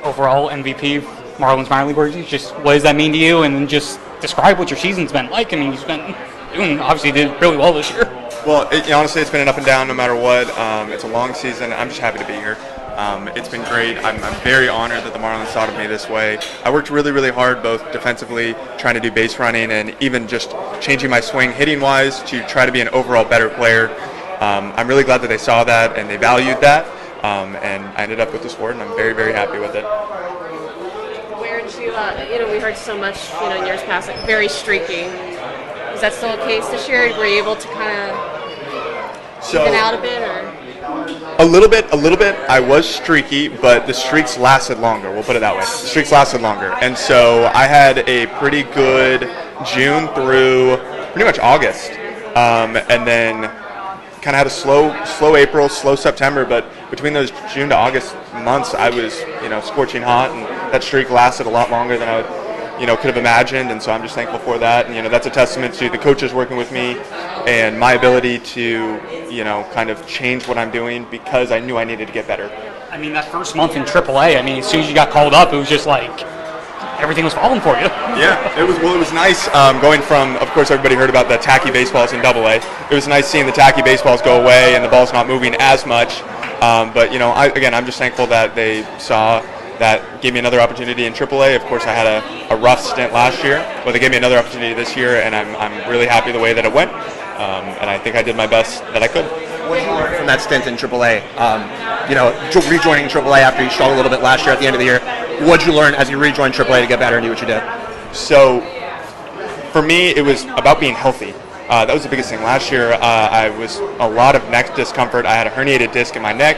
overall MVP, Marlins minor league worthy. Just what does that mean to you? And then just describe what your season's been like. I mean, you've been doing, obviously did really well this year. Well, honestly, it's been an up and down no matter what. It's a long season. I'm just happy to be here. It's been great. I'm very honored that the Marlins thought of me this way. I worked really, really hard, both defensively, trying to do base running, and even just changing my swing hitting-wise to try to be an overall better player. I'm really glad that they saw that and they valued that, and I ended up with this award, and I'm very, very happy with it. Where'd you, we heard so much, in years past, like very streaky. Is that still the case this year? Were you able to kind of even out a bit, or? A little bit. I was streaky, but the streaks lasted longer. We'll put it that way. The streaks lasted longer. And so I had a pretty good June through pretty much August. And then kind of had a slow April, slow September. But between those June to August months, I was, scorching hot. And that streak lasted a lot longer than I would, could have imagined. And so I'm just thankful for that. And, that's a testament to the coaches working with me and my ability to, kind of change what I'm doing because I knew I needed to get better. I mean, that first month in AAA, as soon as you got called up, it was just like everything was falling for you. Yeah, it was nice going from, of course, everybody heard about the tacky baseballs in AA. It was nice seeing the tacky baseballs go away and the ball's not moving as much. But, I'm just thankful that they saw that, gave me another opportunity in AAA. Of course, I had a rough stint last year, but they gave me another opportunity this year, and I'm really happy the way that it went. And I think I did my best that I could. What did you learn from that stint in AAA? Rejoining AAA after you struggled a little bit last year at the end of the year. What did you learn as you rejoined AAA to get better and do what you did? So, for me, it was about being healthy. That was the biggest thing. Last year, I was a lot of neck discomfort. I had a herniated disc in my neck.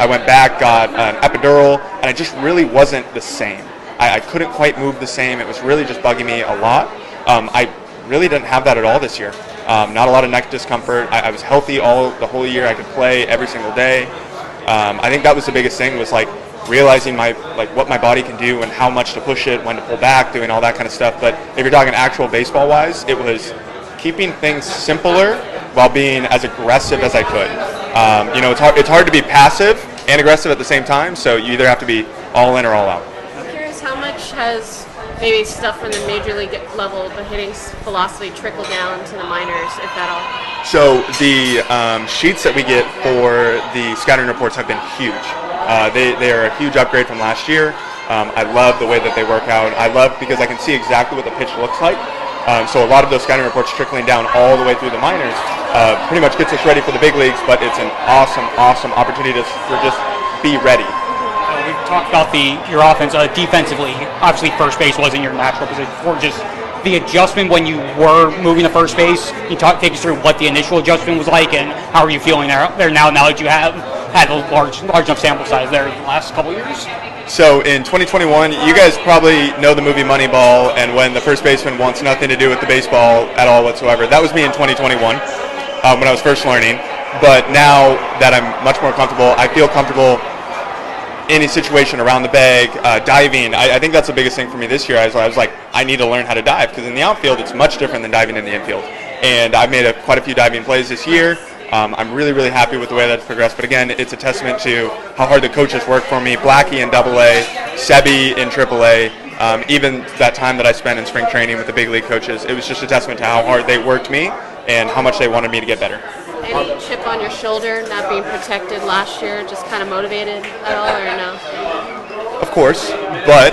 I went back, got an epidural, and it just really wasn't the same. I couldn't quite move the same. It was really just bugging me a lot. I really didn't have that at all this year. Not a lot of neck discomfort. I was healthy the whole year. I could play every single day. I think that was the biggest thing, was like realizing what my body can do and how much to push it, when to pull back, doing all that kind of stuff. But if you're talking actual baseball wise, it was keeping things simpler while being as aggressive as I could. It's hard to be passive and aggressive at the same time, so you either have to be all in or all out. I'm curious, how much has maybe stuff from the major league level, the hitting philosophy, trickled down to the minors, if at all? So the sheets that we get for the scouting reports have been huge. They are a huge upgrade from last year. I love the way that they work out. I love because I can see exactly what the pitch looks like. So a lot of those scouting reports trickling down all the way through the minors pretty much gets us ready for the big leagues, but it's an awesome opportunity to just be ready. We've talked about your offense defensively. Obviously, first base wasn't your natural position before. Just the adjustment when you were moving to first base. Can you take us through what the initial adjustment was like, and how are you feeling there now that you have had a large enough sample size there in the last couple of years? So in 2021, you guys probably know the movie Moneyball, and when the first baseman wants nothing to do with the baseball at all whatsoever. That was me in 2021 when I was first learning. But now that I'm much more comfortable, I feel comfortable any situation around the bag, diving. I think that's the biggest thing for me this year. I was like, I need to learn how to dive, because in the outfield it's much different than diving in the infield. And I've made quite a few diving plays this year. I'm really happy with the way that's progressed. But again, it's a testament to how hard the coaches work for me. Blackie in AA, Sebi in AAA, even that time that I spent in spring training with the big league coaches, it was just a testament to how hard they worked me and how much they wanted me to get better. Any chip on your shoulder, not being protected last year, just kind of motivated at all, or no? Of course, but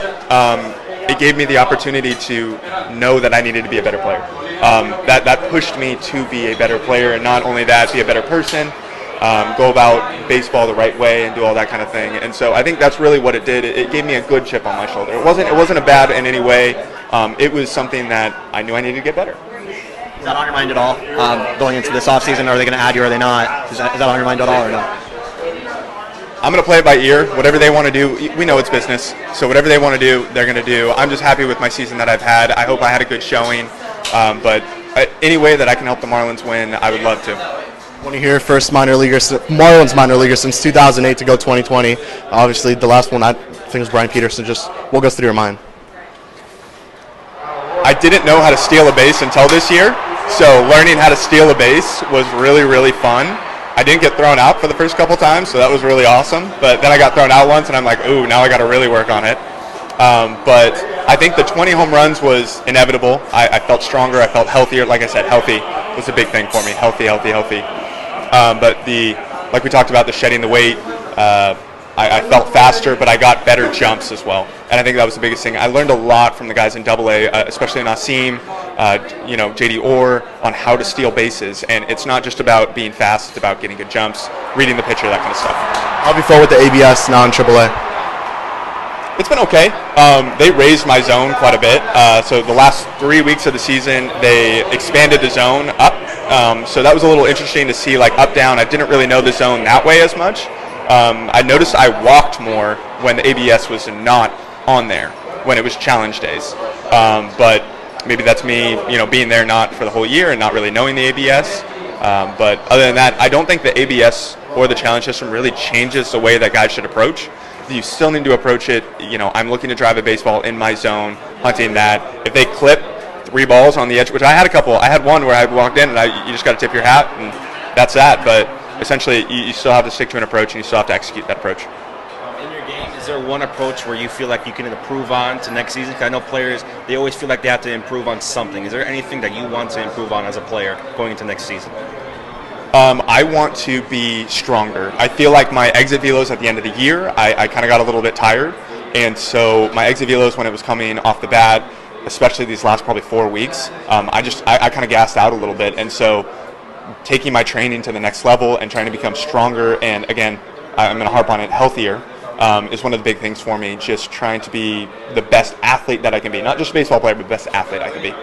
it gave me the opportunity to know that I needed to be a better player. That pushed me to be a better player, and not only that, be a better person, go about baseball the right way, and do all that kind of thing. And so I think that's really what it did. It gave me a good chip on my shoulder. It wasn't a bad in any way. It was something that I knew I needed to get better. Is that on your mind at all going into this offseason? Are they going to add you or are they not? Is that on your mind at all or no? I'm going to play it by ear. Whatever they want to do, we know it's business. So whatever they want to do, they're going to do. I'm just happy with my season that I've had. I hope I had a good showing. But any way that I can help the Marlins win, I would love to. When you hear first Marlins minor leaguer since 2008 to go 2020, obviously the last one I think was Brian Peterson. Just what goes through your mind? I didn't know how to steal a base until this year. So learning how to steal a base was really fun. I didn't get thrown out for the first couple times, so that was really awesome. But then I got thrown out once, and I'm like, ooh, now I got to really work on it. But I think the 20 home runs was inevitable. I felt stronger. I felt healthier. Like I said, healthy was a big thing for me. Healthy. But like we talked about, the shedding the weight, I felt faster, but I got better jumps as well. And I think that was the biggest thing. I learned a lot from the guys in AA, especially Nassim, JD Orr, on how to steal bases. And it's not just about being fast, it's about getting good jumps, reading the pitcher, that kind of stuff. How have you felt with the ABS now in AAA? It's been okay. They raised my zone quite a bit. So the last 3 weeks of the season, they expanded the zone up. So that was a little interesting to see, like up, down. I didn't really know the zone that way as much. I noticed I walked more when the ABS was not on there, when it was challenge days. But maybe that's me, being there not for the whole year and not really knowing the ABS. But other than that, I don't think the ABS or the challenge system really changes the way that guys should approach. You still need to approach it, I'm looking to drive a baseball in my zone, hunting that. If they clip 3 balls on the edge, which I had a couple. I had one where I walked in and you just got to tip your hat and that's that. But essentially, you still have to stick to an approach and you still have to execute that approach. In your game, is there one approach where you feel like you can improve on to next season? Because I know players, they always feel like they have to improve on something. Is there anything that you want to improve on as a player going into next season? I want to be stronger. I feel like my exit velos at the end of the year, I kind of got a little bit tired. And so my exit velos when it was coming off the bat, especially these last probably 4 weeks, I kind of gassed out a little bit. And so taking my training to the next level and trying to become stronger, and again, I'm going to harp on it, healthier, is one of the big things for me. Just trying to be the best athlete that I can be. Not just a baseball player, but the best athlete I can be.